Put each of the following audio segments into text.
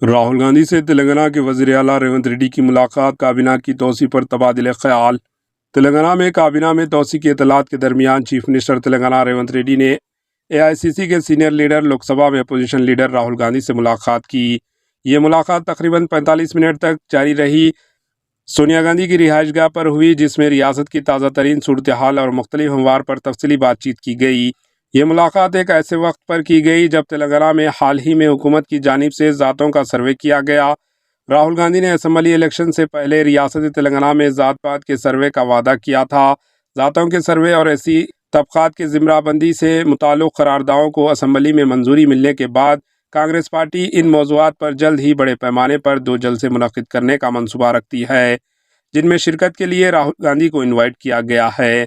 راہل گاندھی سے تلنگانہ کے وزیر اعلیٰ ریونت ریڈی کی ملاقات، کابینہ کی توسیع پر تبادلہ خیال۔ تلنگانہ میں کابینہ میں توسیع کی اطلاعات کے درمیان چیف منسٹر تلنگانہ ریونت ریڈی نے AICC کے سینئر لیڈر، لوک سبھا میں اپوزیشن لیڈر راہل گاندھی سے ملاقات کی۔ یہ ملاقات تقریباً 45 منٹ تک جاری رہی۔ سونیا گاندھی کی رہائش گاہ پر ہوئی، جس میں ریاست کی تازہ ترین صورتحال اور مختلف امور پر تفصیلی بات چیت کی گئی۔ یہ ملاقات ایک ایسے وقت پر کی گئی جب تلنگانہ میں حال ہی میں حکومت کی جانب سے ذاتوں کا سروے کیا گیا۔ راہل گاندھی نے اسمبلی الیکشن سے پہلے ریاست تلنگانہ میں ذات پات کے سروے کا وعدہ کیا تھا۔ ذاتوں کے سروے اور ایسی طبقات کے زمرہ بندی سے متعلق قراردادوں کو اسمبلی میں منظوری ملنے کے بعد کانگریس پارٹی ان موضوعات پر جلد ہی بڑے پیمانے پر 2 جلسے منعقد کرنے کا منصوبہ رکھتی ہے، جن میں شرکت کے لیے راہل گاندھی کو انوائٹ کیا گیا ہے۔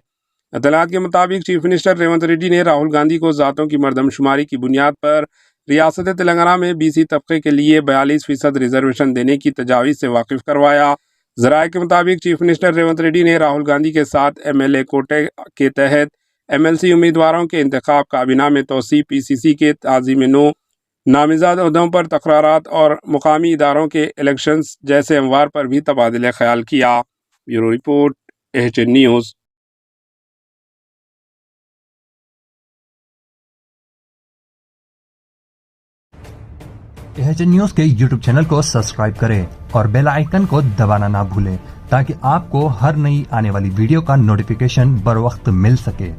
اطلاعات کے مطابق چیف منسٹر ریونت ریڈی نے راہل گاندھی کو ذاتوں کی مردم شماری کی بنیاد پر ریاست تلنگانہ میں BC طبقے کے لیے 42% ریزرویشن دینے کی تجاویز سے واقف کروایا۔ ذرائع کے مطابق چیف منسٹر ریونت ریڈی نے راہل گاندھی کے ساتھ MLA کوٹے کے تحت MLC امیدواروں کے انتخاب، کابینہ میں توسیع، PCC کے تعظیم نو، نامزد عہدوں پر تقررات اور مقامی اداروں کے الیکشنز جیسے امور پر بھی تبادلہ خیال کیا۔ Bureau report, AHN news. AHN news کے YouTube چینل کو سبسکرائب کریں اور بیل آئیکن کو دبانا نہ بھولیں تاکہ آپ کو ہر نئی آنے والی ویڈیو کا نوٹیفیکیشن بر وقت مل سکے۔